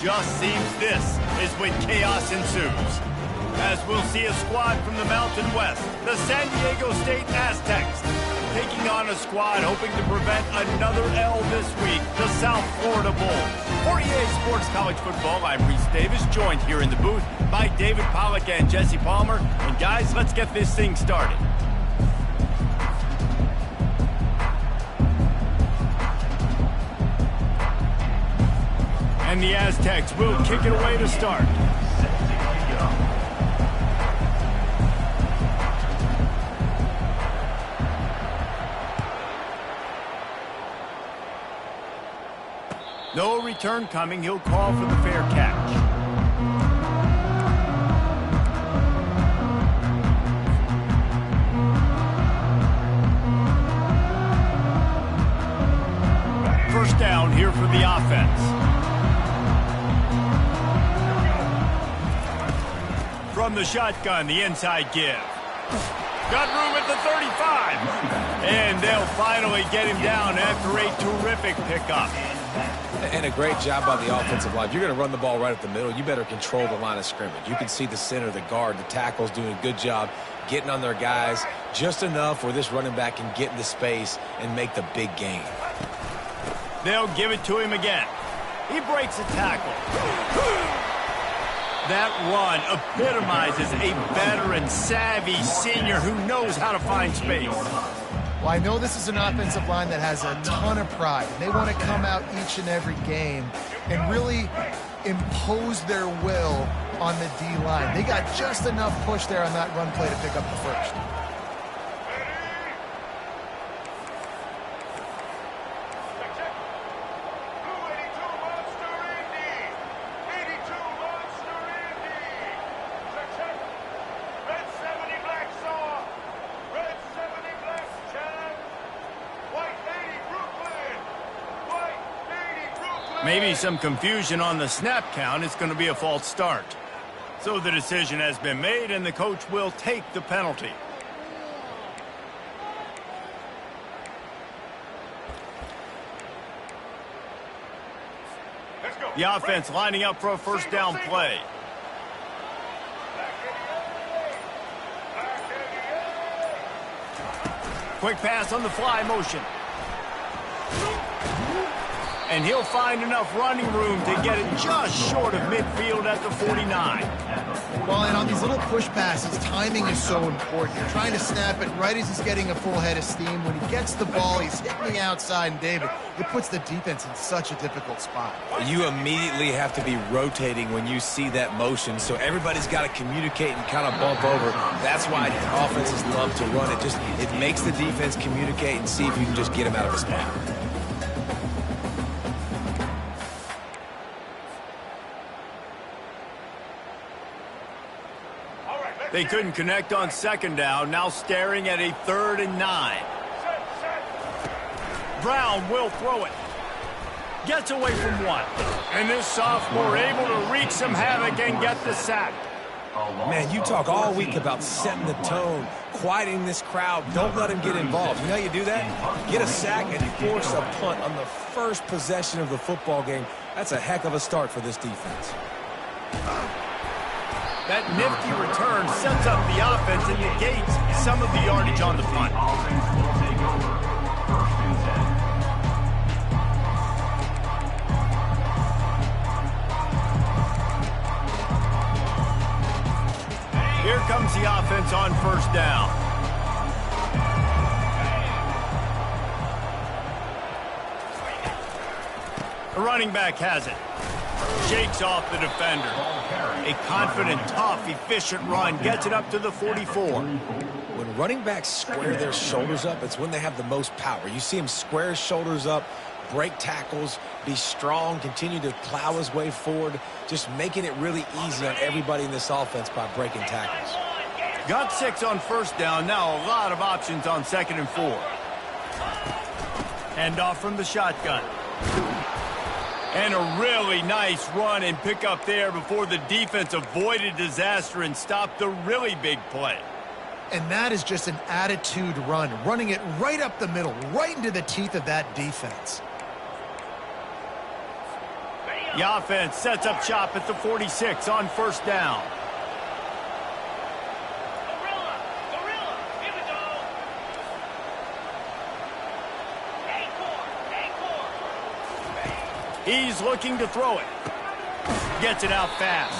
Just seems this is when chaos ensues, as we'll see a squad from the Mountain West, the San Diego State Aztecs, taking on a squad hoping to prevent another L this week, the South Florida Bulls. For EA Sports College Football, I'm Reese Davis, joined here in the booth by David Pollack and Jesse Palmer. And guys, let's get this thing started. And the Aztecs will kick it away to start. No return coming. He'll call for the fair catch. First down here for the offense. From the shotgun, the inside give. Got room at the 35. And they'll finally get him down after a terrific pickup. And a great job by the offensive line. If you're going to run the ball right up the middle, you better control the line of scrimmage. You can see the center, the guard, the tackles doing a good job getting on their guys just enough where this running back can get into space and make the big gain. They'll give it to him again. He breaks a tackle. That run epitomizes a veteran, savvy senior who knows how to find space. Well, I know this is an offensive line that has a ton of pride. They want to come out each and every game and really impose their will on the D-line. They got just enough push there on that run play to pick up the first. Maybe some confusion on the snap count. It's going to be a false start. So the decision has been made, and the coach will take the penalty. The offense lining up for a first down play. Quick pass on the fly motion. And he'll find enough running room to get it just short of midfield at the 49. Well, and on these little push passes, timing is so important. You're trying to snap it right as he's getting a full head of steam. When he gets the ball, he's hitting the outside, and David, it puts the defense in such a difficult spot. You immediately have to be rotating when you see that motion, so everybody's got to communicate and kind of bump over. That's why offenses love to run it. It makes the defense communicate and see if you can just get him out of a spot. They couldn't connect on second down, now staring at a 3rd and 9. Brown will throw it. Gets away from one. And this sophomore able to wreak some havoc and get the sack. Man, you talk all week about setting the tone, quieting this crowd. Don't let him get involved. You know how you do that? Get a sack and force a punt on the first possession of the football game. That's a heck of a start for this defense. That nifty return sets up the offense and negates some of the yardage on the punt. Here comes the offense on first down. The running back has it. Shakes off the defender. A confident, tough, efficient run gets it up to the 44. When running backs square their shoulders up, it's when they have the most power. You see him square his shoulders up, break tackles, be strong, continue to plow his way forward, just making it really easy on everybody in this offense by breaking tackles. Got 6 on first down, now a lot of options on 2nd and 4. Hand off from the shotgun. And a really nice run and pick up there before the defense avoided disaster and stopped the really big play. And that is just an attitude run, running it right up the middle, right into the teeth of that defense. The offense sets up shop at the 46 on first down. He's looking to throw it. Gets it out fast.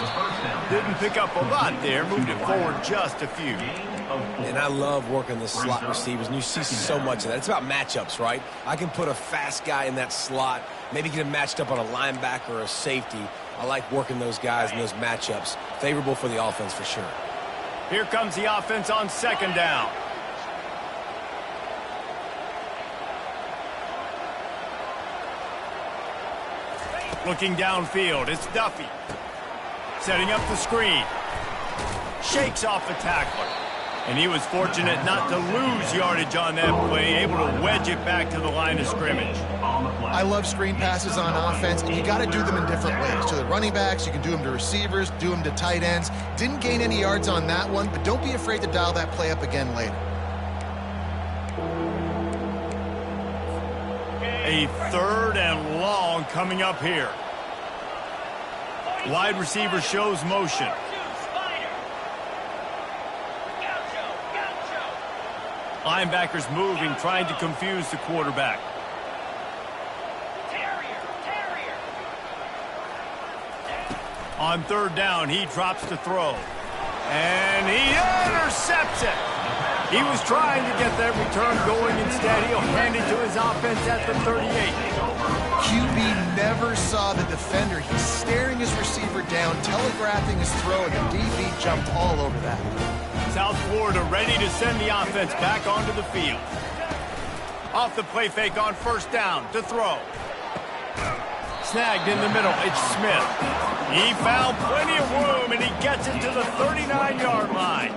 Didn't pick up a lot there. Moved it forward just a few. And I love working the slot receivers, and you see so much of that. It's about matchups, right? I can put a fast guy in that slot, maybe get him matched up on a linebacker or a safety. I like working those guys in those matchups. Favorable for the offense for sure. Here comes the offense on second down. Looking downfield, it's Duffy. Setting up the screen. Shakes off the tackler. And he was fortunate not to lose yardage on that play, able to wedge it back to the line of scrimmage. I love screen passes on offense, and you got to do them in different ways. To the running backs, you can do them to receivers, do them to tight ends. Didn't gain any yards on that one, but don't be afraid to dial that play up again later. A third and long coming up here. Wide receiver shows motion. Linebackers moving, trying to confuse the quarterback. On third down, he drops to throw. And he intercepts it. He was trying to get that return going. Instead, he'll hand it to his offense at the 38. QB never saw the defender. He's staring his receiver down, telegraphing his throw, and the DB jumped all over that. South Florida ready to send the offense back onto the field. Off the play fake on first down to throw. Snagged in the middle, it's Smith. He found plenty of room, and he gets it to the 39-yard line.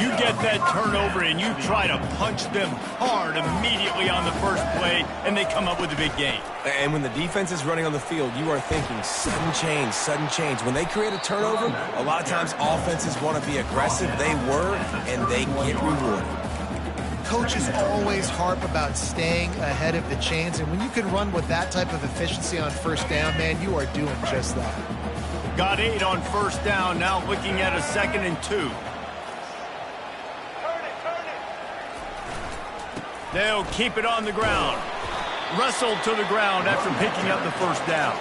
You get that turnover, and you try to punch them hard immediately on the first play, and they come up with a big gain. And when the defense is running on the field, you are thinking sudden change, sudden change. When they create a turnover, a lot of times offenses want to be aggressive. They were, and they get rewarded. Coaches always harp about staying ahead of the chains, and when you can run with that type of efficiency on first down, man, you are doing just that. Got 8 on first down, now looking at a 2nd and 2. They'll keep it on the ground. Wrestled to the ground after picking up the first down.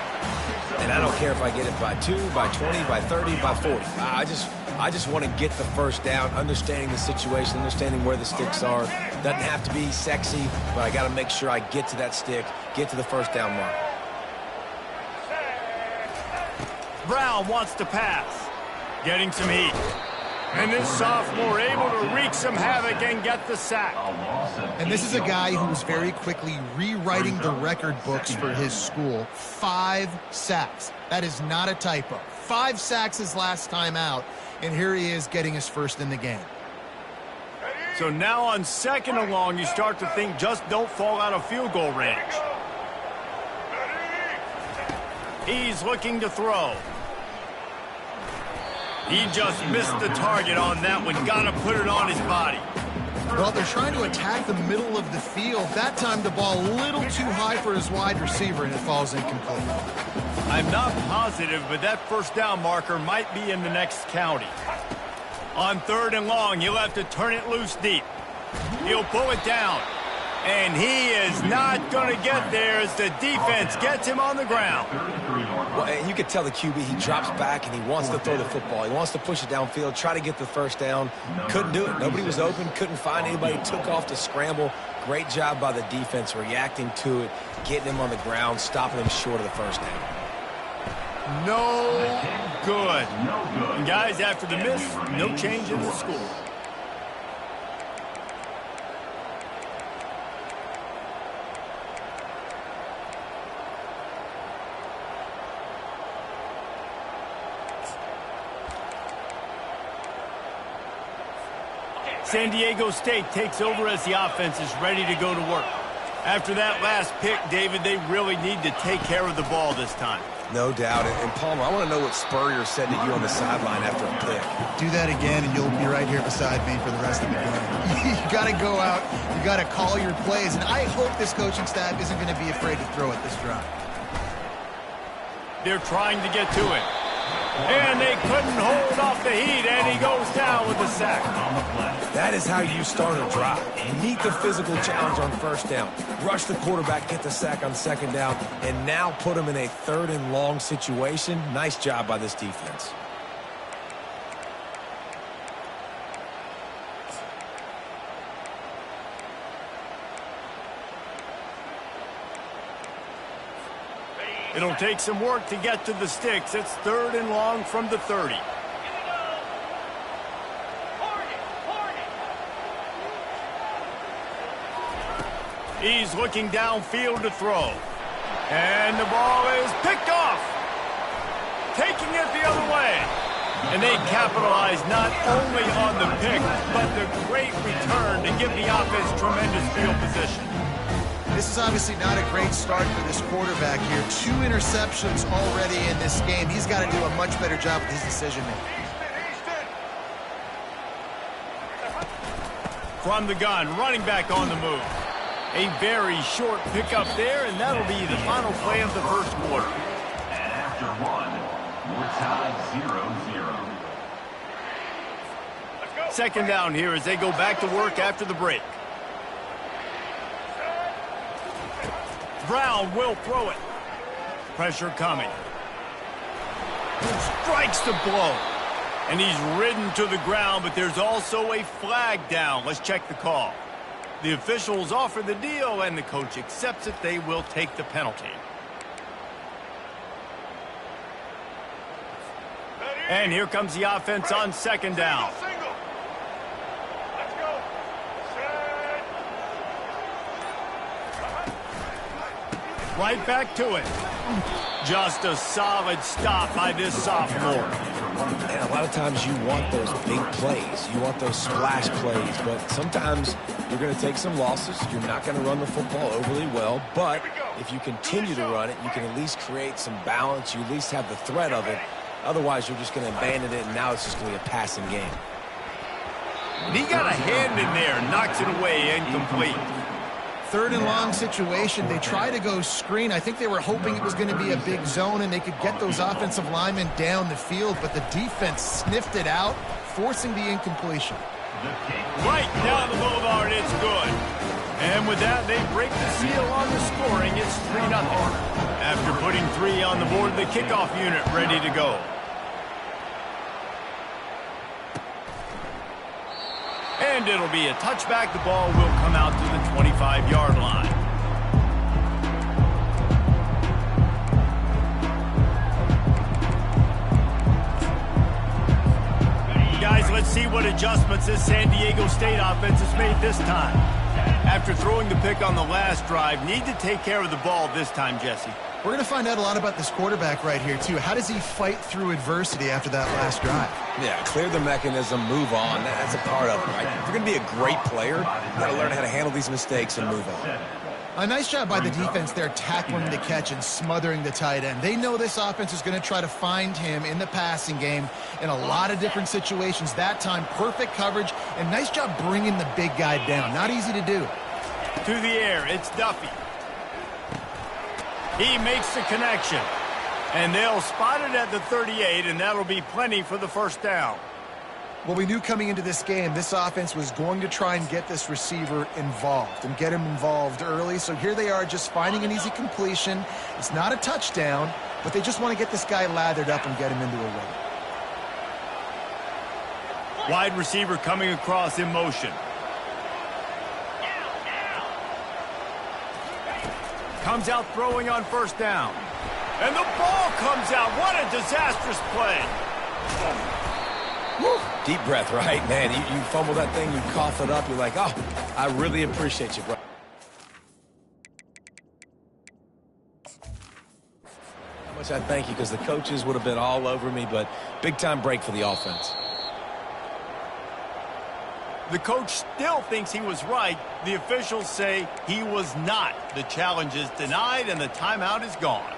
And I don't care if I get it by 2, by 20, by 30, by 40. I just want to get the first down, understanding the situation, understanding where the sticks are. Doesn't have to be sexy, but I got to make sure I get to that stick, get to the first down mark. Brown wants to pass. Getting some heat. And this sophomore able to wreak some havoc and get the sack. And this is a guy who was very quickly rewriting the record books for his school. 5 sacks. That is not a typo. 5 sacks his last time out, and here he is getting his first in the game. So now on 2nd and long, you start to think just don't fall out of field goal range. He's looking to throw. He just missed the target on that one. Got to put it on his body. Well, they're trying to attack the middle of the field. That time the ball a little too high for his wide receiver, and it falls incomplete. I'm not positive, but that first down marker might be in the next county. On 3rd and long, he'll have to turn it loose deep. He'll pull it down. And he is not going to get there as the defense gets him on the ground. Well, and you could tell the QB, he drops back and he wants to throw the football. He wants to push it downfield, try to get the first down. Couldn't do it. Nobody was open, couldn't find anybody, took off to scramble. Great job by the defense reacting to it, getting him on the ground, stopping him short of the first down. No good. And guys, after the miss, no change in the score. San Diego State takes over as the offense is ready to go to work. After that last pick, David, they really need to take care of the ball this time. No doubt. And Palmer, I want to know what Spurrier said to you on the sideline after a pick. Do that again, and you'll be right here beside me for the rest of the game. You got to go out. You got to call your plays, and I hope this coaching staff isn't going to be afraid to throw it this drive. They're trying to get to it. And they couldn't hold off the heat, and he goes down with the sack. That is how you start a drive. Meet the physical challenge on first down. Rush the quarterback, get the sack on second down, and now put him in a 3rd and long situation. Nice job by this defense. It'll take some work to get to the sticks. It's 3rd and long from the 30. He's looking downfield to throw. And the ball is picked off. Taking it the other way. And they capitalize not only on the pick, but the great return to give the offense tremendous field position. This is obviously not a great start for this quarterback here. 2 interceptions already in this game. He's got to do a much better job with his decision-making. From the gun, running back on the move. A very short pickup there, and that'll be the final play of the first quarter. And after 1, we're tied 0-0. Second down here as they go back to work after the break. Brown will throw it. Pressure coming. Strikes the blow. And he's ridden to the ground, but there's also a flag down. Let's check the call. The officials offer the deal, and the coach accepts it. They will take the penalty. And here comes the offense on second down. Right back to it. Just a solid stop by this sophomore. And a lot of times you want those big plays. You want those splash plays. But sometimes you're going to take some losses. You're not going to run the football overly well. But if you continue to run it, you can at least create some balance. You at least have the threat of it. Otherwise, you're just going to abandon it, and now it's just going to be a passing game. And he got a hand in there, knocks it away, incomplete. 3rd and long situation. They try to go screen. I think they were hoping it was going to be a big zone and they could get those offensive linemen down the field, but the defense sniffed it out, forcing the incompletion. Right down the boulevard, it's good. And with that, they break the seal on the scoring. It's 3-0. After putting 3 on the board, the kickoff unit ready to go. And it'll be a touchback. The ball will come out to the 25-yard line. Guys, let's see what adjustments this San Diego State offense has made this time. After throwing the pick on the last drive, need to take care of the ball this time, Jesse. We're going to find out a lot about this quarterback right here, too. How does he fight through adversity after that last drive? Yeah, clear the mechanism, move on. That's a part of it, right? If you're going to be a great player, you got to learn how to handle these mistakes and move on. A nice job by the defense there, tackling the catch and smothering the tight end. They know this offense is going to try to find him in the passing game in a lot of different situations. That time, perfect coverage, and nice job bringing the big guy down. Not easy to do. To the air, it's Duffy. He makes the connection. And they'll spot it at the 38, and that'll be plenty for the first down. Well, we knew coming into this game, this offense was going to try and get this receiver involved and get him involved early. So here they are just finding an easy completion. It's not a touchdown, but they just want to get this guy lathered up and get him into a run. Wide receiver coming across in motion. Comes out throwing on first down. And the ball comes out. What a disastrous play. Woo. Deep breath, right? Man, you fumble that thing, you cough it up, you're like, oh, I really appreciate you, bro. How much I thank you, because the coaches would have been all over me, but big-time break for the offense. The coach still thinks he was right. The officials say he was not. The challenge is denied, and the timeout is gone.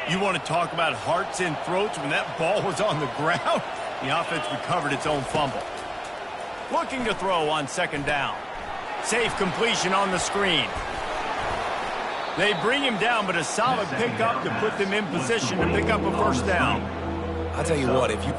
You want to talk about hearts and throats when that ball was on the ground? The offense recovered its own fumble. looking to throw on second down. Safe completion on the screen. They bring him down, but a solid pickup to put them in position to pick up a first down. I'll tell you what, if you...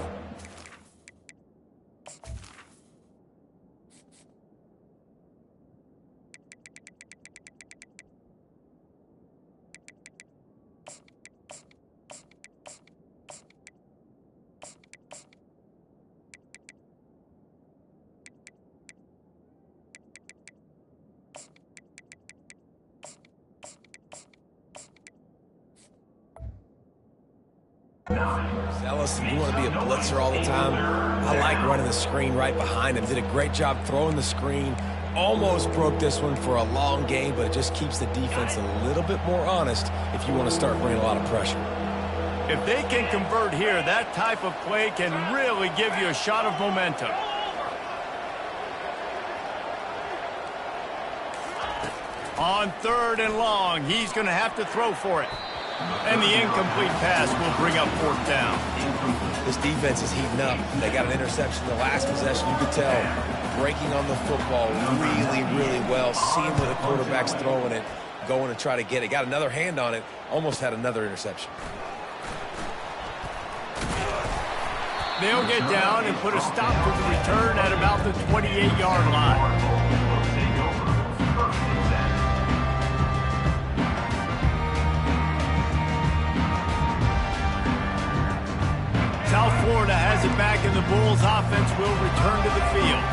Zealous and you want to be a blitzer all the time, I like running the screen right behind him. Did a great job throwing the screen. Almost broke this one for a long game, but it just keeps the defense a little bit more honest if you want to start bringing a lot of pressure. If they can convert here, that type of play can really give you a shot of momentum. On 3rd and long, he's going to have to throw for it. And the incomplete pass will bring up 4th down. This defense is heating up. They got an interception the last possession. You could tell breaking on the football really, really well. Seeing where the quarterback's throwing it, going to try to get it. Got another hand on it. Almost had another interception. They'll get down and put a stop to the return at about the 28-yard line. South Florida has it back, and the Bulls offense will return to the field.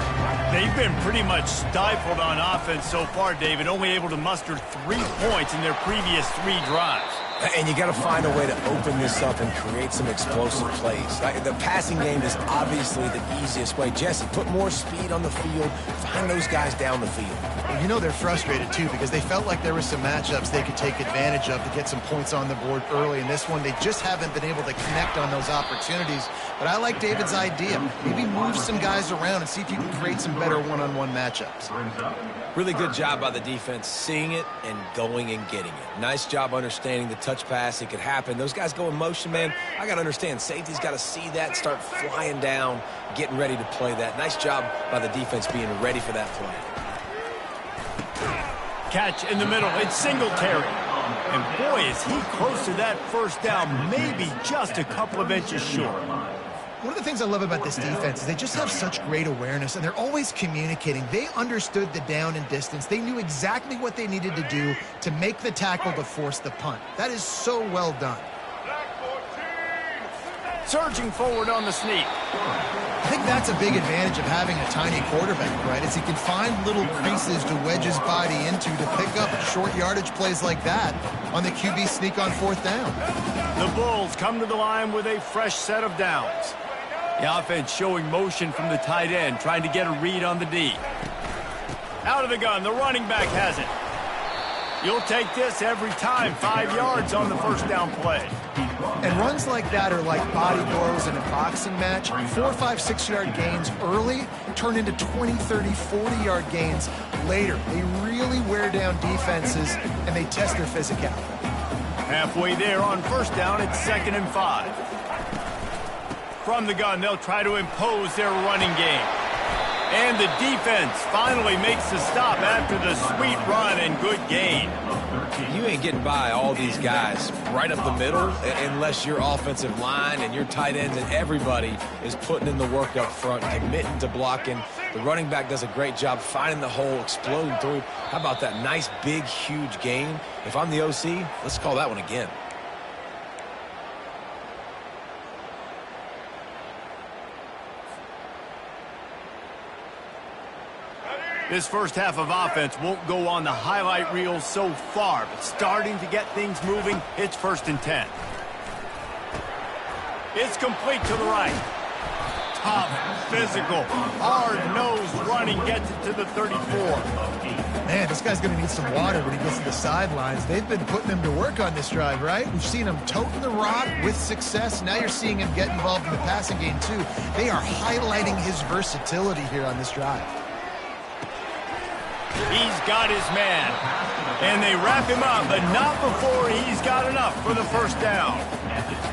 They've been pretty much stifled on offense so far, David, only able to muster 3 points in their previous 3 drives. And you got to find a way to open this up and create some explosive plays. The passing game is obviously the easiest way. Jesse, put more speed on the field. Find those guys down the field. Well, you know they're frustrated, too, because they felt like there were some matchups they could take advantage of to get some points on the board early. In this one, they just haven't been able to connect on those opportunities. But I like David's idea. Maybe move some guys around and see if you can create some better one-on-one matchups. Really good job by the defense, seeing it and going and getting it. Nice job understanding the touch pass. It could happen. Those guys go in motion, man. I got to understand. Safety's got to see that, start flying down, getting ready to play that. Nice job by the defense being ready for that play. Catch in the middle. It's Singletary. And boy, is he close to that first down, maybe just a couple of inches short. One of the things I love about this defense is they just have such great awareness, and they're always communicating. They understood the down and distance. They knew exactly what they needed to do to make the tackle to force the punt. That is so well done. Surging forward on the sneak. I think that's a big advantage of having a tiny quarterback, right? Is he can find little creases to wedge his body into to pick up short yardage plays like that on the QB sneak on 4th down. The Bulls come to the line with a fresh set of downs. The offense showing motion from the tight end, trying to get a read on the D. Out of the gun, the running back has it. You'll take this every time, 5 yards on the first down play. And runs like that are like body blows in a boxing match. 4, 5, 6-yard gains early turn into 20, 30, 40-yard gains later. They really wear down defenses, and they test their physicality. Halfway there on first down, it's 2nd and 5. From the gun, they'll try to impose their running game. And the defense finally makes the stop after the sweet run and good gain. You ain't getting by all these guys right up the middle unless your offensive line and your tight ends and everybody is putting in the work up front, committing to blocking. The running back does a great job finding the hole, exploding through. How about that nice, big, huge gain? If I'm the OC, let's call that one again. This first half of offense won't go on the highlight reel so far, but starting to get things moving, it's 1st and 10. It's complete to the right. Tough, physical, hard-nosed running gets it to the 34. Man, this guy's going to need some water when he gets to the sidelines. They've been putting him to work on this drive, right? We've seen him toting the rock with success. Now you're seeing him get involved in the passing game, too. They are highlighting his versatility here on this drive. He's got his man. And they wrap him up, but not before he's got enough for the first down.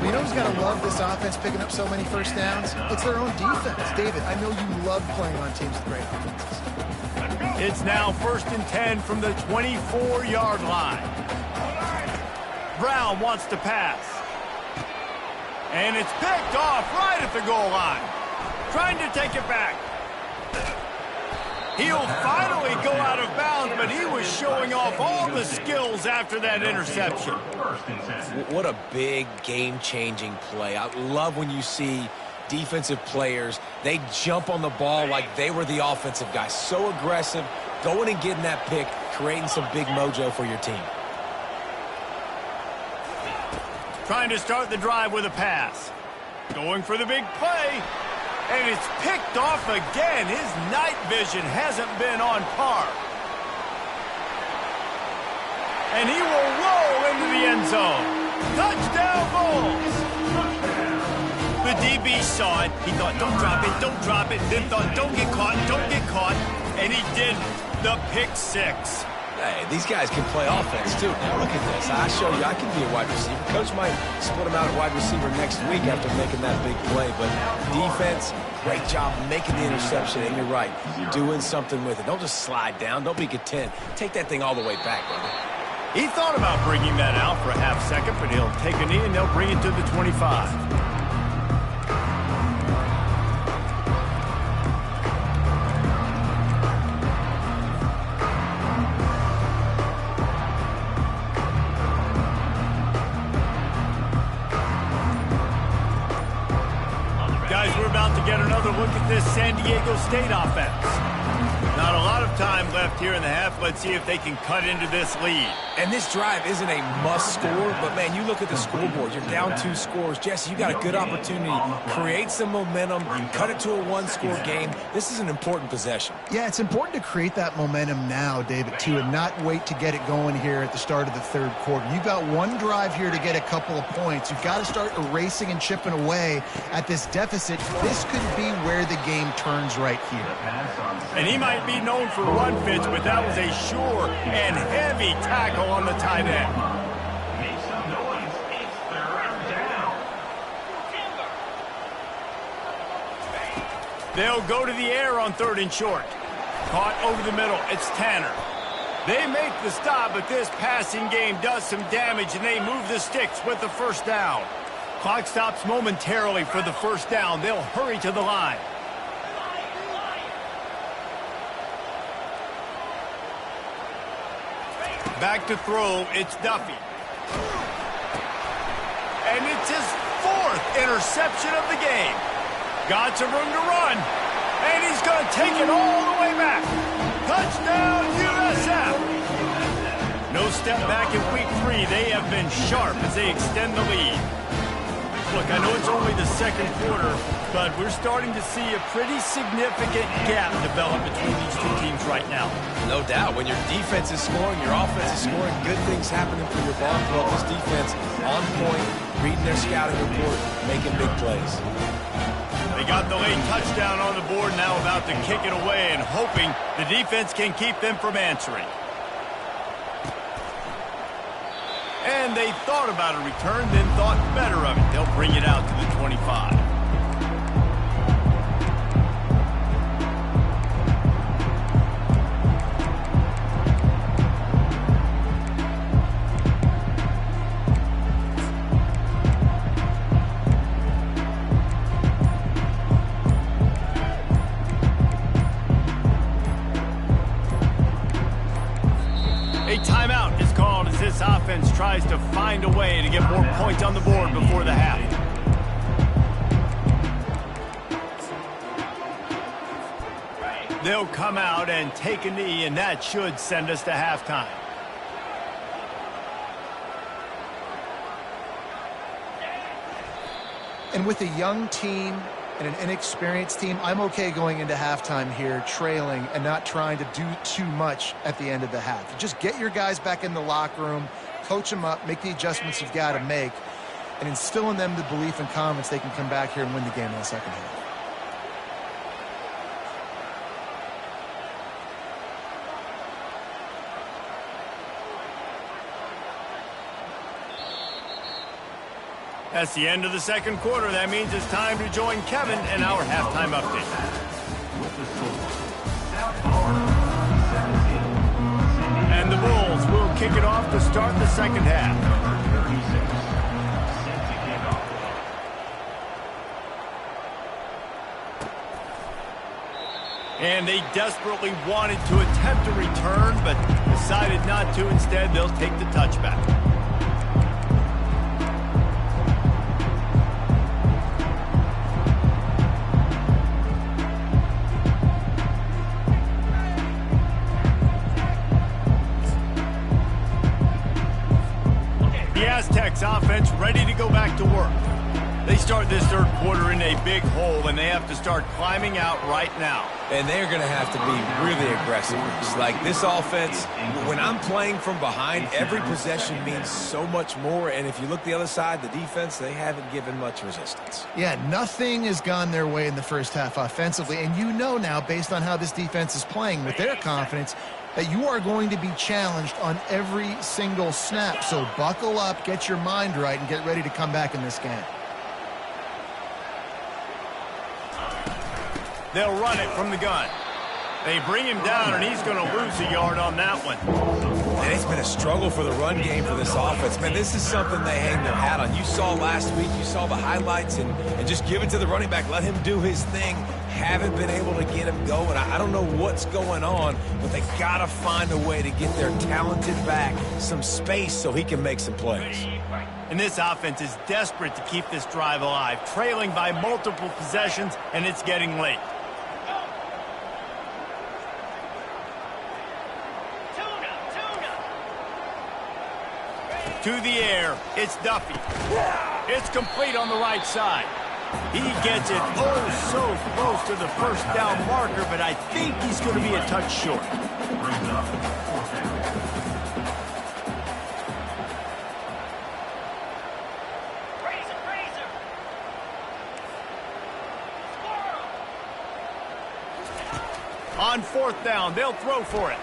You know who's got to love this offense picking up so many first downs? It's their own defense. David, I know you love playing on teams with great offenses. It's now 1st and 10 from the 24-yard line. Brown wants to pass. And it's picked off right at the goal line. Trying to take it back. He'll finally go out of bounds, but he was showing off all the skills after that interception. What a big game-changing play. I love when you see defensive players, they jump on the ball like they were the offensive guy. So aggressive, going and getting that pick, creating some big mojo for your team. Trying to start the drive with a pass. Going for the big play. And it's picked off again. His night vision hasn't been on par. And he will roll into the end zone. Touchdown, Bulls! The DB saw it. He thought, don't drop it, don't drop it. Then thought, don't get caught, don't get caught. And he did the pick six. Hey, these guys can play offense, too. Now, look at this. I show you I can be a wide receiver. Coach might split him out at wide receiver next week after making that big play. But defense, great job making the interception. And you're right, doing something with it. Don't just slide down. Don't be content. Take that thing all the way back, brother. He thought about bringing that out for a half second, but he'll take a knee and they'll bring it to the 25. We're about to get another look at this San Diego State offense. Not a lot of time left here in the half. Let's see if they can cut into this lead. And this drive isn't a must score, but, man, you look at the scoreboard. You're down 2 scores. Jesse, you got a good opportunity. Create some momentum. Cut it to a 1-score game. This is an important possession. Yeah, it's important to create that momentum now, David, too, and not wait to get it going here at the start of the third quarter. You've got one drive here to get a couple of points. You've got to start erasing and chipping away at this deficit. This could be where the game turns right here. And he might be known for run fits, but that was a sure and heavy tackle on the tight end. Make some noise. It's 3rd down. They'll go to the air on 3rd and short. Caught over the middle. It's Tanner. They make the stop, but this passing game does some damage, and they move the sticks with the first down. Clock stops momentarily for the first down. They'll hurry to the line. Back to throw, it's Duffy. And it's his 4th interception of the game. Got some room to run. And he's going to take it all the way back. Touchdown, USF. No step back in week 3. They have been sharp as they extend the lead. Look, I know it's only the 2nd quarter, but we're starting to see a pretty significant gap develop between these two teams right now. No doubt. When your defense is scoring, your offense is scoring, good things happening for your ball club. This defense on point, reading their scouting report, making big plays. They got the late touchdown on the board, now about to kick it away and hoping the defense can keep them from answering. And they thought about a return, then thought better of it. They'll bring it out to the 25. A timeout is called as this offense tries to find a way to get more points on the board before the half. They'll come out and take a knee, and that should send us to halftime. And with a young team and an inexperienced team, I'm okay going into halftime here, trailing and not trying to do too much at the end of the half. Just get your guys back in the locker room, coach them up, make the adjustments you've got to make, and instill in them the belief and confidence they can come back here and win the game in the second half. That's the end of the second quarter. That means it's time to join Kevin in our halftime update. And the Bulls will kick it off to start the second half. And they desperately wanted to attempt a return, but decided not to. Instead, they'll take the touchback. The Aztecs offense ready to go back to work. They start this third quarter in a big hole, and they have to start climbing out right now. And they're going to have to be really aggressive. It's like this offense, when I'm playing from behind, every possession means so much more. And if you look the other side, the defense, they haven't given much resistance. Yeah, nothing has gone their way in the first half offensively. And you know now, based on how this defense is playing with their confidence, that you are going to be challenged on every single snap. So buckle up, get your mind right, and get ready to come back in this game. They'll run it from the gun. They bring him down, and he's going to lose a yard on that one. And it's been a struggle for the run game for this offense. Man, this is something they hang their hat on. You saw last week, you saw the highlights, and just give it to the running back. Let him do his thing. Haven't been able to get him going. I don't know what's going on, but they got to find a way to get their talented back some space so he can make some plays. And this offense is desperate to keep this drive alive, trailing by multiple possessions, and it's getting late. To the air, it's Duffy. It's complete on the right side. He gets it oh so close to the first down marker, but I think he's going to be a touch short. On fourth down, they'll throw for it.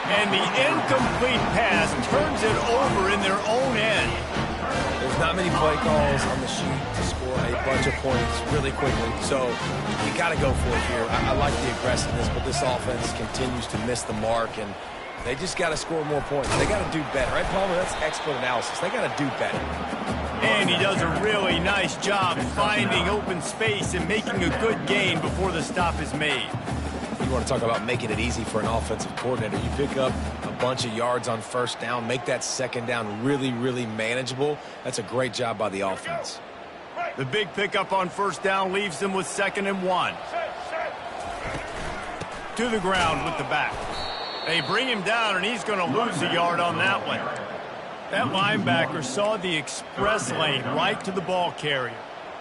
And the incomplete pass turns it over in their own end. There's not many play calls on the sheet to score a bunch of points really quickly, so you got to go for it here. I like the aggressiveness, but this offense continues to miss the mark, and they just got to score more points. They got to do better, right, Palmer? That's expert analysis. They got to do better. And he does a really nice job finding open space and making a good gain before the stop is made. You want to talk about making it easy for an offensive coordinator. You pick up a bunch of yards on first down, make that second down really, really manageable. That's a great job by the offense. The big pickup on first down leaves them with 2nd and 1. To the ground with the back. They bring him down, and he's going to lose a yard on that one. That linebacker saw the express lane right to the ball carrier.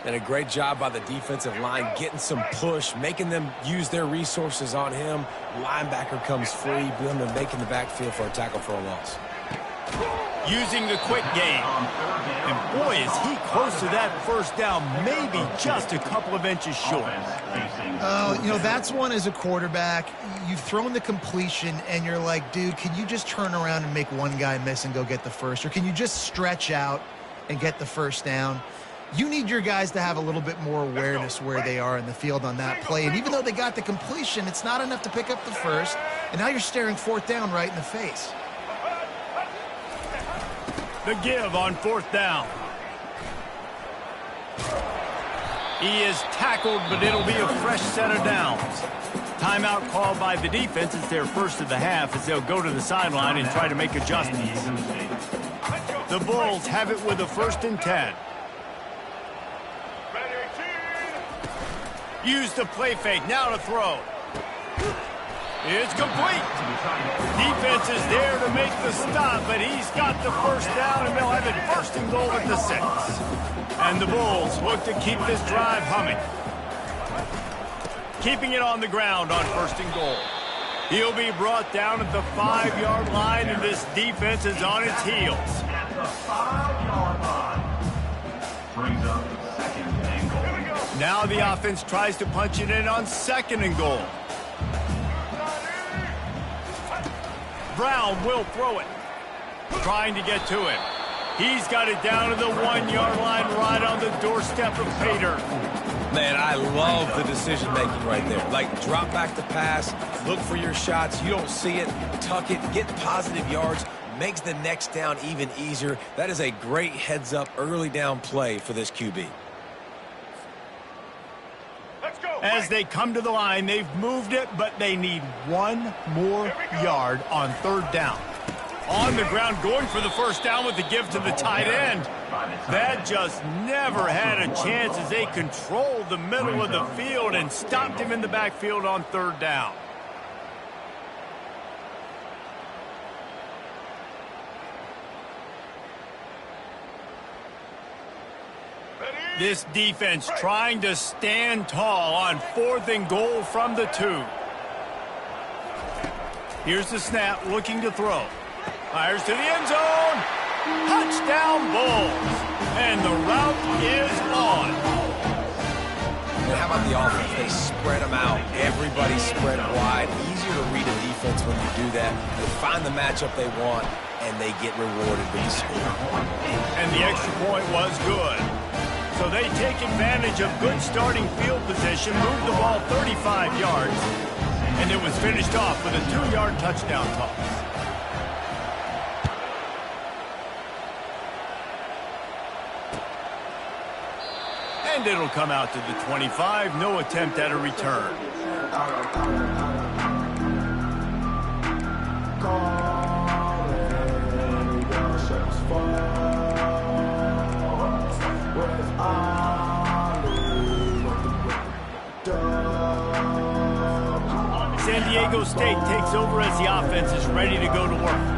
And a great job by the defensive line, getting some push, making them use their resources on him. Linebacker comes free, them and making the backfield for a tackle for a loss. Using the quick game. And boy, is he close to that first down, maybe just a couple of inches short. You know, that's one as a quarterback. You've thrown the completion, and you're like, dude, can you just turn around and make one guy miss and go get the first? Or can you just stretch out and get the first down? You need your guys to have a little bit more awareness where they are in the field on that play. And even though they got the completion, it's not enough to pick up the first. And now you're staring fourth down right in the face. The give on fourth down. He is tackled, but it'll be a fresh set of downs. Timeout called by the defense. It's their first of the half as they'll go to the sideline and try to make adjustments. The Bulls have it with a 1st and 10. Use the play fake, now to throw. It's complete. Defense is there to make the stop, but he's got the first down, and they'll have it 1st and goal at the 6. And the Bulls look to keep this drive humming. Keeping it on the ground on 1st and goal. He'll be brought down at the 5-yard line, and this defense is on its heels. At the 5-yard line. Brings up 2nd and goal. Now the offense tries to punch it in on 2nd and goal. Brown will throw it. Trying to get to him. He's got it down to the 1-yard line right on the doorstep of pay dirt. Man, I love the decision-making right there. Like, drop back to pass, look for your shots. You don't see it, tuck it, get positive yards, makes the next down even easier. That is a great heads-up early down play for this QB. As they come to the line, they've moved it, but they need one more yard on third down. On the ground, going for the first down with the give to the tight end. That just never had a chance as they controlled the middle of the field and stopped him in the backfield on third down. This defense trying to stand tall on 4th and goal from the 2. Here's the snap, looking to throw. Fires to the end zone. Touchdown Bulls. And the route is on. And how about the offense? They spread them out. Everybody spread wide. Easier to read a defense when you do that. They find the matchup they want, and they get rewarded with the score. And the extra point was good. So they take advantage of good starting field position, move the ball 35 yards, and it was finished off with a 2-yard touchdown toss. And it'll come out to the 25, no attempt at a return. San Diego State takes over as the offense is ready to go to work.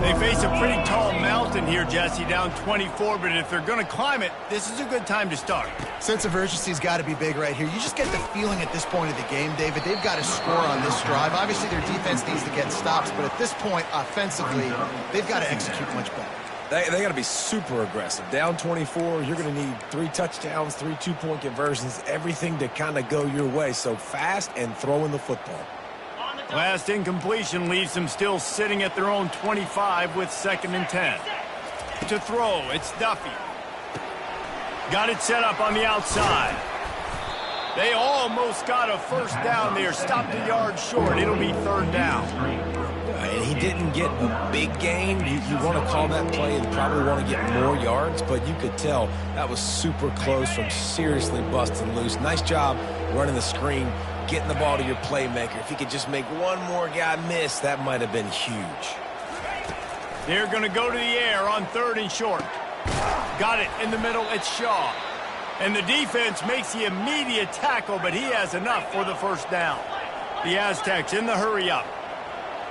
They face a pretty tall mountain here, Jesse, down 24, but if they're going to climb it, this is a good time to start. Sense of urgency's got to be big right here. You just get the feeling at this point of the game, David, they've got to score on this drive. Obviously, their defense needs to get stops, but at this point, offensively, they've got to execute much better. They got to be super aggressive. Down 24, you're going to need 3 touchdowns, 3 2-point conversions, everything to kind of go your way. So fast and throwing the football. Last incompletion leaves them still sitting at their own 25 with 2nd and 10. To throw, it's Duffy. Got it set up on the outside. They almost got a first down there. Stopped a yard short. It'll be 3rd down. And he didn't get a big gain. You want to call that play and probably want to get more yards, but you could tell that was super close from seriously busting loose. Nice job running the screen, getting the ball to your playmaker. If he could just make one more guy miss, that might have been huge. They're going to go to the air on 3rd and short. Got it in the middle. It's Shaw. And the defense makes the immediate tackle, but he has enough for the first down. The Aztecs in the hurry-up.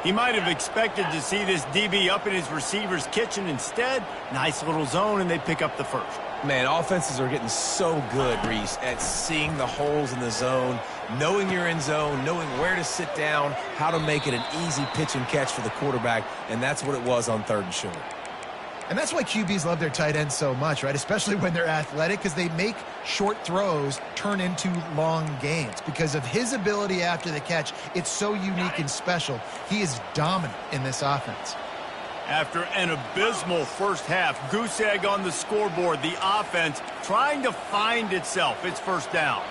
He might have expected to see this DB up in his receiver's kitchen. Instead, nice little zone, and they pick up the first. Man, offenses are getting so good, Reese, at seeing the holes in the zone, knowing you're in zone, knowing where to sit down, how to make it an easy pitch and catch for the quarterback, and that's what it was on 3rd and short. And that's why QBs love their tight ends so much, right? Especially when they're athletic, because they make short throws turn into long gains. Because of his ability after the catch, it's so unique and special. He is dominant in this offense. After an abysmal first half, goose egg on the scoreboard, the offense trying to find itself. It's 1st down.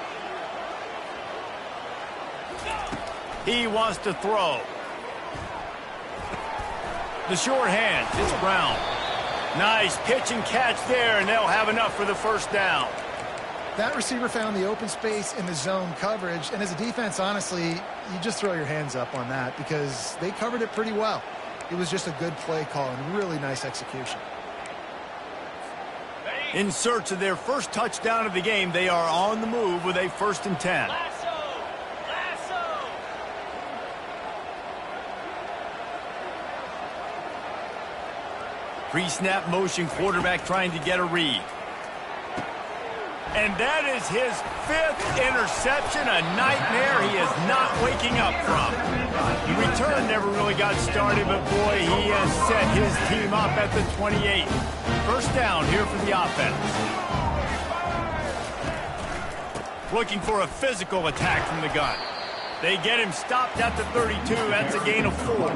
He wants to throw. The short hands, it's Brown. Nice pitch and catch there, and they'll have enough for the first down. That receiver found the open space in the zone coverage, and as a defense, honestly, you just throw your hands up on that because they covered it pretty well. It was just a good play call and really nice execution. In search of their first touchdown of the game, they are on the move with a 1st and 10. Pre-snap motion, quarterback trying to get a read. And that is his 5th interception, a nightmare he is not waking up from. The return never really got started, but boy, he has set his team up at the 28. First down here for the offense. Looking for a physical attack from the gun. They get him stopped at the 32. That's a gain of 4.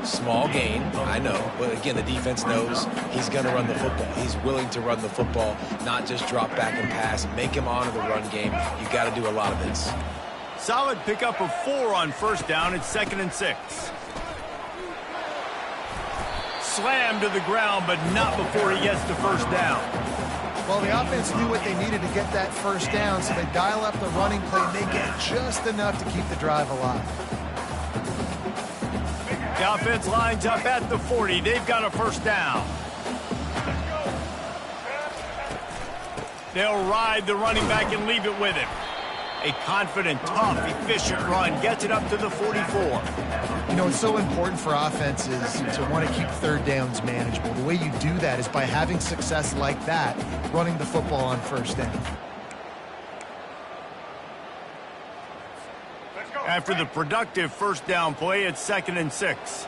Small gain, I know, but again, the defense knows he's going to run the football. He's willing to run the football, not just drop back and pass, make him honor the run game. You got to do a lot of this. Solid pickup of 4 on first down. It's 2nd and 6. Slammed to the ground, but not before he gets to first down. Well, the offense knew what they needed to get that first down, so they dial up the running play and they get just enough to keep the drive alive. The offense lines up at the 40. They've got a first down. They'll ride the running back and leave it with him. A confident, tough, efficient run gets it up to the 44. You know, it's so important for offenses to want to keep third downs manageable. The way you do that is by having success like that, running the football on first down. After the productive first down play, it's 2nd and 6.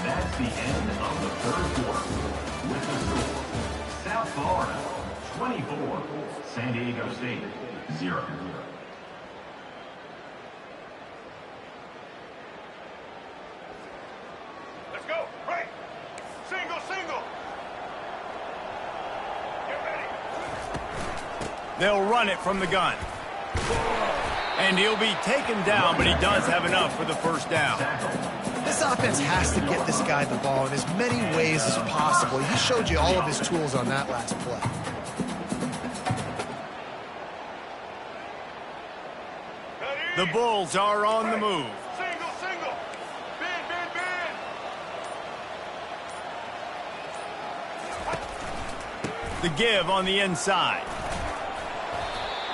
That's the end of the third quarter. With the score, South Florida 24, San Diego State 0. Let's go. Right. Single, single. Get ready. They'll run it from the gun. And he'll be taken down, but he does have enough for the first down. This offense has to get this guy the ball in as many ways as possible. He showed you all of his tools on that last play. The Bulls are on the move. Single, single. Bend, bend, bend. The give on the inside.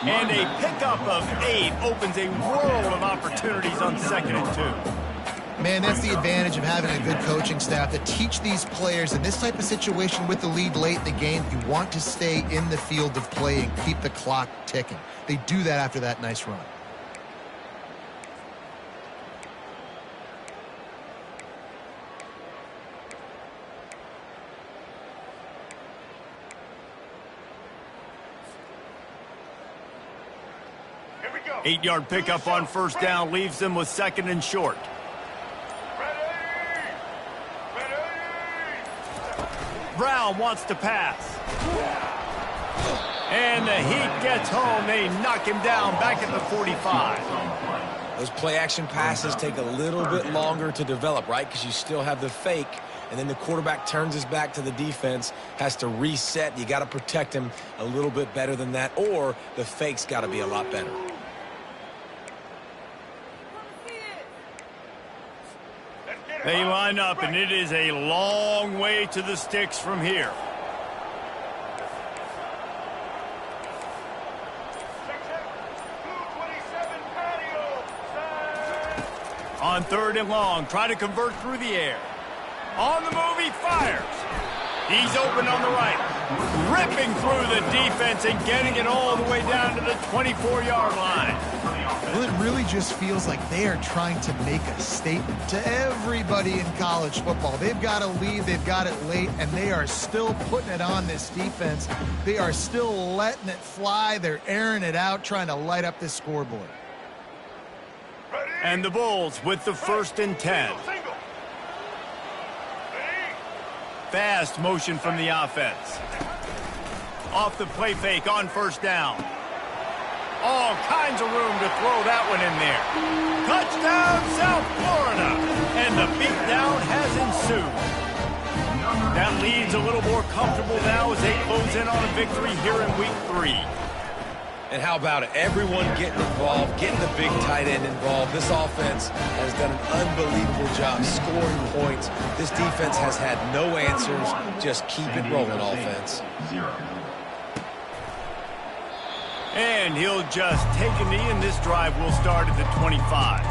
And a pickup of 8 opens a world of opportunities on 2nd and 2. Man, that's the advantage of having a good coaching staff to teach these players in this type of situation with the lead late in the game. You want to stay in the field of play and keep the clock ticking. They do that after that nice run. Here we go. 8-yard pickup on first down leaves them with 2nd and short. Ready. Ready. Brown wants to pass. And the heat gets home. They knock him down back at the 45. Those play-action passes take a little bit longer to develop, right? Because you still have the fake, and then the quarterback turns his back to the defense, has to reset. You got to protect him a little bit better than that, or the fake's got to be a lot better. They line up, and it is a long way to the sticks from here. On 3rd and long, try to convert through the air. On the move, he fires. He's open on the right. Ripping through the defense and getting it all the way down to the 24-yard line. Well, it really just feels like they are trying to make a statement to everybody in college football. They've got a lead, they've got it late, and they are still putting it on this defense. They are still letting it fly. They're airing it out, trying to light up this scoreboard. And the Bulls with the 1st and 10. Single. Fast motion from the offense. Off the play fake on first down. All kinds of room to throw that one in there. Touchdown, South Florida. And the beatdown has ensued. That lead's a little more comfortable now as they close in on a victory here in week 3. And how about it? Everyone getting involved, getting the big tight end involved. This offense has done an unbelievable job scoring points. This defense has had no answers. Just keep it rolling, offense. 0. And he'll just take a knee, and this drive will start at the 25.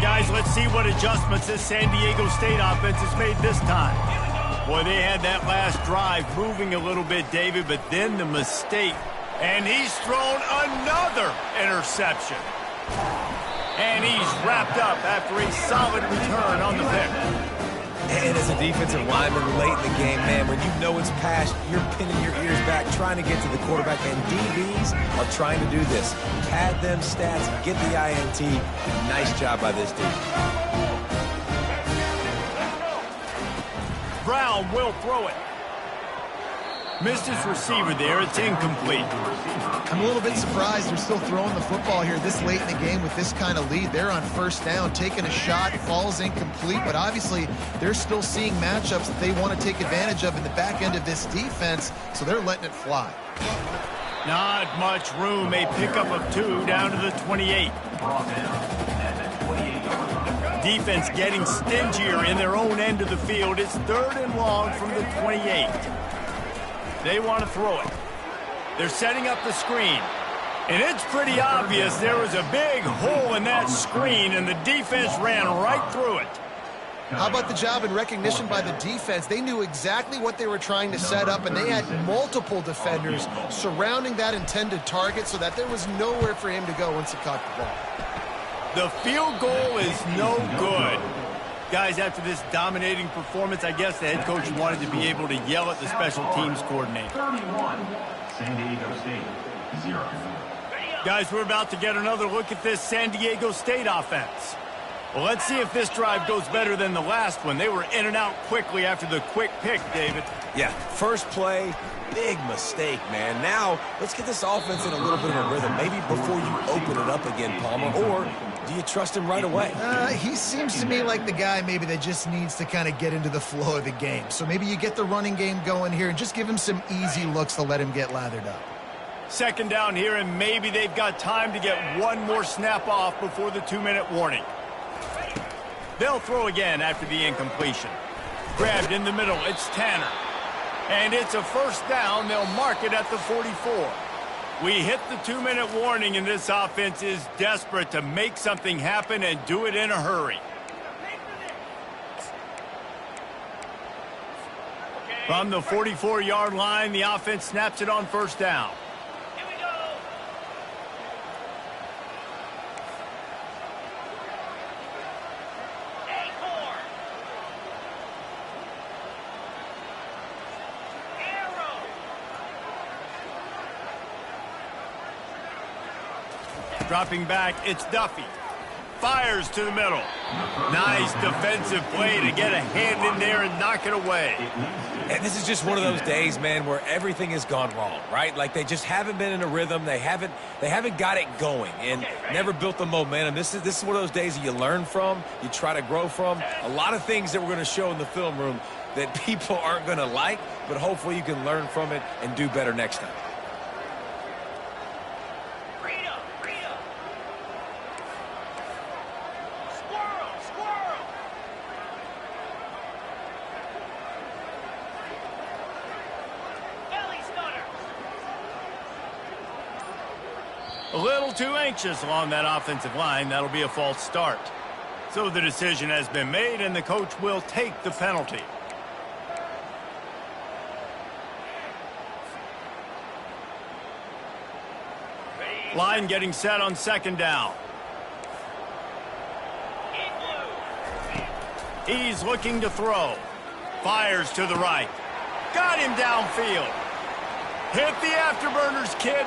Guys, let's see what adjustments this San Diego State offense has made this time. Boy, they had that last drive moving a little bit, David, but then the mistake. And he's thrown another interception. And he's wrapped up after a solid return on the pick. And as a defensive lineman late in the game, man, when you know it's past, you're pinning your ears back, trying to get to the quarterback. And DBs are trying to do this. Pad them stats, get the INT. Nice job by this defense. Brown will throw it. Missed his receiver there. It's incomplete. I'm a little bit surprised they're still throwing the football here this late in the game with this kind of lead. They're on first down, taking a shot, falls incomplete, but obviously they're still seeing matchups that they want to take advantage of in the back end of this defense, so they're letting it fly. Not much room. A pickup of 2 down to the 28. Defense getting stingier in their own end of the field. It's 3rd and long from the 28. They want to throw it. They're setting up the screen. And it's pretty obvious there was a big hole in that screen, and the defense ran right through it. How about the job and recognition by the defense? They knew exactly what they were trying to set up, and they had multiple defenders surrounding that intended target so that there was nowhere for him to go once he caught the ball. The field goal is no good. Guys, after this dominating performance, I guess the head coach wanted to be able to yell at the special teams coordinator. 31, San Diego State, 0. Guys, we're about to get another look at this San Diego State offense. Well, let's see if this drive goes better than the last one. They were in and out quickly after the quick pick, David. Yeah, first play, big mistake, man. Now, let's get this offense in a little bit of a rhythm. Maybe before you open it up again, Palmer, or do you trust him right away? He seems to me like the guy maybe that just needs to kind of get into the flow of the game. So maybe you get the running game going here and just give him some easy looks to let him get lathered up. 2nd down here, and maybe they've got time to get one more snap off before the 2-minute warning. They'll throw again after the incompletion. Grabbed in the middle, it's Tanner. And it's a 1st down. They'll mark it at the 44. We hit the 2-minute warning, and this offense is desperate to make something happen and do it in a hurry. From the 44-yard line, the offense snaps it on 1st down. Dropping back, it's Duffy. Fires to the middle. Nice defensive play to get a hand in there and knock it away. And this is just one of those days, man, where everything has gone wrong, right? Like they just haven't been in a rhythm. They haven't got it going and never built the momentum. This is one of those days that you learn from, you try to grow from. A lot of things that we're going to show in the film room that people aren't going to like, but hopefully you can learn from it and do better next time. A little too anxious along that offensive line. That'll be a false start. So the decision has been made, and the coach will take the penalty. Line getting set on 2nd down. He's looking to throw. Fires to the right. Got him downfield. Hit the afterburners, kid.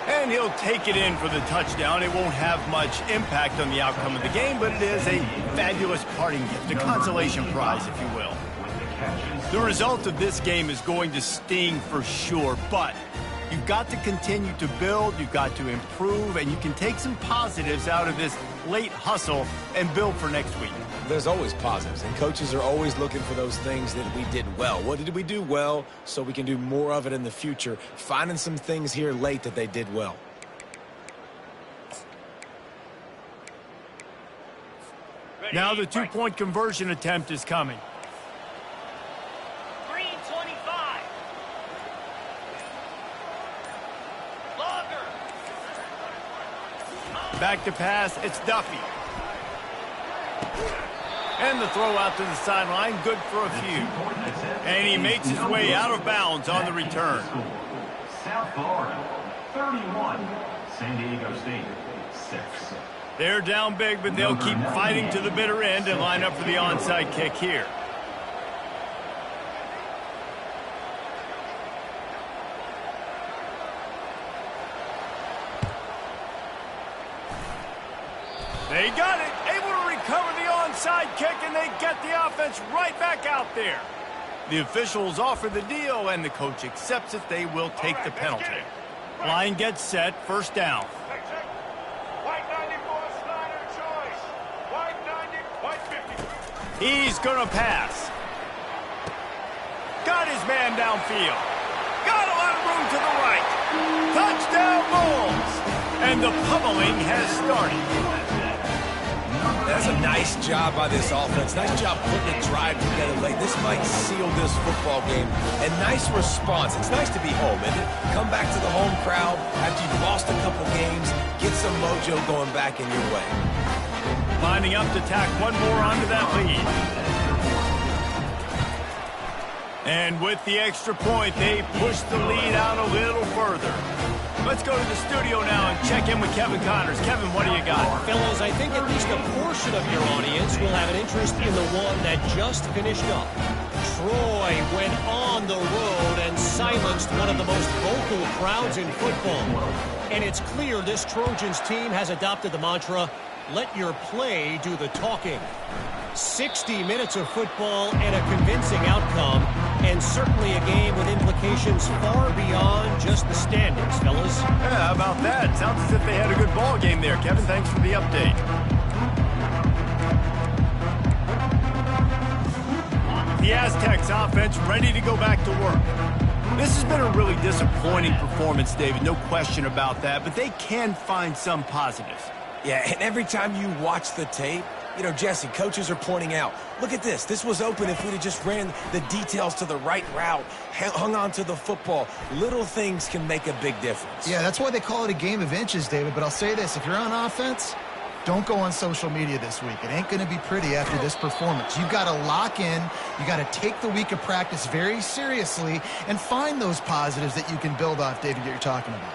And he'll take it in for the touchdown. It won't have much impact on the outcome of the game, but it is a fabulous parting gift, a consolation prize, if you will. The result of this game is going to sting for sure, but you've got to continue to build, you've got to improve, and you can take some positives out of this late hustle and build for next week. There's always positives, and coaches are always looking for those things that we did well. What did we do well so we can do more of it in the future? Finding some things here late that they did well. Now the 2-point conversion attempt is coming. Green 25. Longer. Back to pass, it's Duffy. And the throw out to the sideline, good for a few. And he makes his way out of bounds on the return. South Florida, 31. San Diego State, 6. They're down big, but they'll keep fighting to the bitter end and line up for the onside kick here. They got it, able to recover the onside kick, and they get the offense right back out there. The officials offer the deal, and the coach accepts it. They will take the penalty. Line gets set, first down. White 94, Snyder choice. White 90, white 50. He's going to pass. Got his man downfield. Got a lot of room to the right. Touchdown Bulls. And the pummeling has started. That's a nice job by this offense. Nice job putting the drive together late. This might seal this football game. And nice response. It's nice to be home, isn't it? Come back to the home crowd after you've lost a couple games. Get some mojo going back in your way. Lining up to tack one more onto that lead. And with the extra point, they push the lead out a little further. Let's go to the studio now and check in with Kevin Connors. Kevin, what do you got? Fellas, I think at least a portion of your audience will have an interest in the one that just finished up. Troy went on the road and silenced one of the most vocal crowds in football. And it's clear this Trojans team has adopted the mantra, let your play do the talking. 60 minutes of football and a convincing outcome, and certainly a game with implications far beyond just the standings, fellas. Yeah, how about that? Sounds as if they had a good ball game there. Kevin, thanks for the update. The Aztecs offense ready to go back to work. This has been a really disappointing performance, David, no question about that, but they can find some positives. Yeah, and every time you watch the tape, you know, Jesse, coaches are pointing out, look at this. This was open if we'd have just ran the details to the right route, hung on to the football. Little things can make a big difference. Yeah, that's why they call it a game of inches, David. But I'll say this, if you're on offense, don't go on social media this week. It ain't going to be pretty after this performance. You've got to lock in. You got to take the week of practice very seriously and find those positives that you can build off, David, that you're talking about.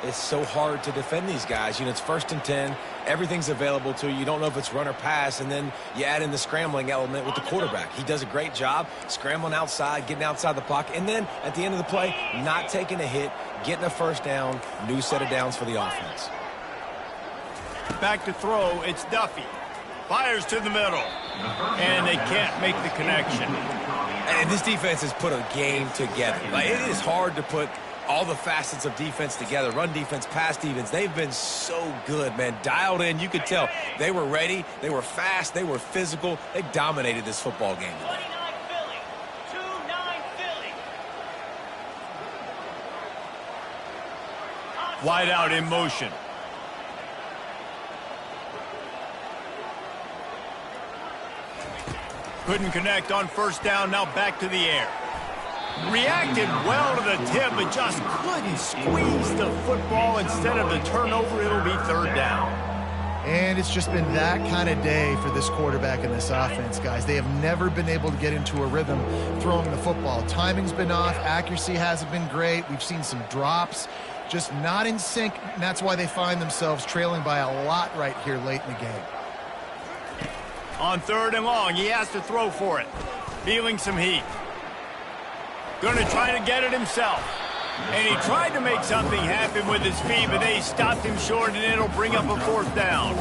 It's so hard to defend these guys. You know, it's 1st and 10. Everything's available to you. You don't know if it's run or pass, and then you add in the scrambling element with the quarterback. He does a great job scrambling outside, getting outside the pocket, and then at the end of the play, not taking a hit, getting a first down, new set of downs for the offense. Back to throw, it's Duffy. Fires to the middle, and they can't make the connection. And this defense has put a game together. Like, it is hard to put all the facets of defense together. Run defense, pass defense. They've been so good, man. Dialed in. You could tell they were ready. They were fast. They were physical. They dominated this football game today. 29 Philly. 2-9 Philly. Wide out in motion. Couldn't connect on first down. Now back to the air. Reacted well to the tip, but just couldn't squeeze the football. Instead of the turnover, it'll be third down. And it's just been that kind of day for this quarterback and this offense, guys. They have never been able to get into a rhythm throwing the football. Timing's been off. Accuracy hasn't been great. We've seen some drops. Just not in sync, and that's why they find themselves trailing by a lot right here late in the game. On third and long, he has to throw for it. Feeling some heat. Going to try to get it himself. And he tried to make something happen with his feet, but they stopped him short, and it'll bring up a fourth down.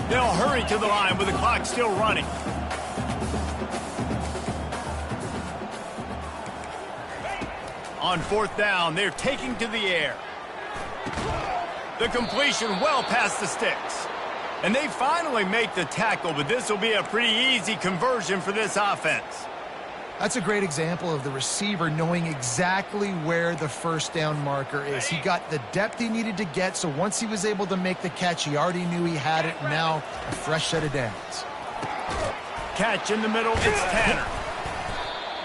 They'll hurry to the line with the clock still running. On fourth down, they're taking to the air. The completion well past the sticks. And they finally make the tackle, but this will be a pretty easy conversion for this offense. That's a great example of the receiver knowing exactly where the first down marker is. He got the depth he needed to get, so once he was able to make the catch, he already knew he had it. Now, a fresh set of downs. Catch in the middle, it's Tanner.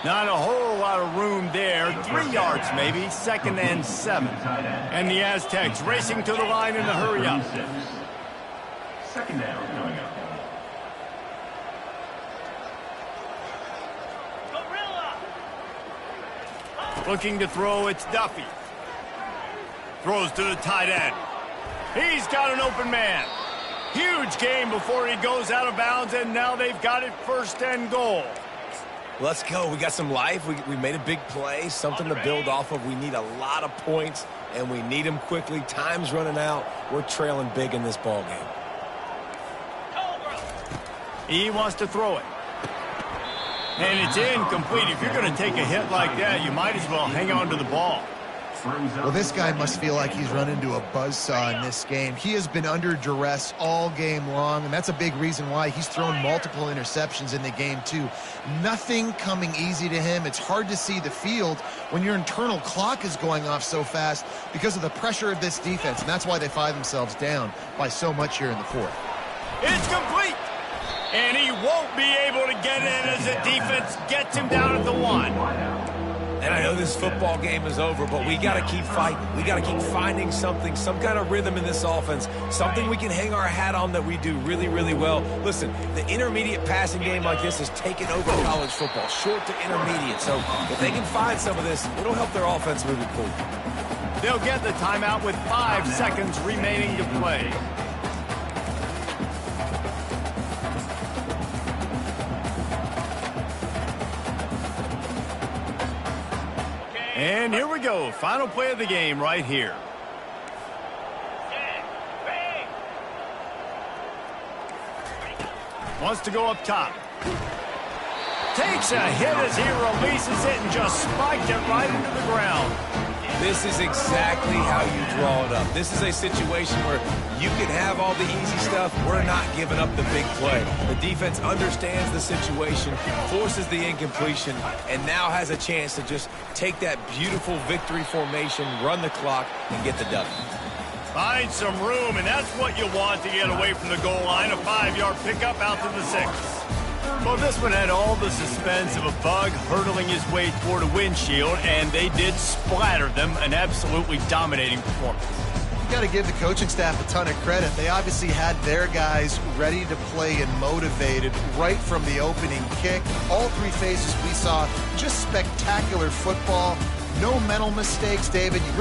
Not a whole lot of room there. 3 yards maybe, 2nd and 7. And the Aztecs racing to the line in a hurry up. 2nd down coming up. Looking to throw, it's Duffy. Throws to the tight end. He's got an open man. Huge gain before he goes out of bounds, and now they've got it 1st and goal. Let's go. We got some life. We made a big play, something to build off of. We need a lot of points, and we need them quickly. Time's running out. We're trailing big in this ball game. He wants to throw it. And it's incomplete. If you're going to take a hit like that, you might as well hang on to the ball. Well, this guy must feel like he's run into a buzzsaw in this game. He has been under duress all game long, and that's a big reason why he's thrown multiple interceptions in the game, too. Nothing coming easy to him. It's hard to see the field when your internal clock is going off so fast because of the pressure of this defense, and that's why they find themselves down by so much here in the 4th. It's complete. And he won't be able to get in as the defense gets him down at the 1. And I know this football game is over, but we got to keep fighting. We got to keep finding something, some kind of rhythm in this offense, something we can hang our hat on that we do really, really well. Listen, the intermediate passing game like this has taken over college football, short to intermediate. So if they can find some of this, it'll help their offense moving forward. They'll get the timeout with 5 seconds remaining to play. And here we go. Final play of the game right here. Wants to go up top. Takes a hit as he releases it and just spiked it right into the ground. This is exactly how you draw it up. This is a situation where you can have all the easy stuff. We're not giving up the big play. The defense understands the situation, forces the incompletion, and now has a chance to just take that beautiful victory formation, run the clock, and get the W. Find some room, and that's what you want to get away from the goal line. A 5-yard pickup out to the 6. Well, this one had all the suspense of a bug hurtling his way toward a windshield, and they did splatter them. An absolutely dominating performance. You got to give the coaching staff a ton of credit. They obviously had their guys ready to play and motivated right from the opening kick. All 3 phases we saw just spectacular football. No mental mistakes, David.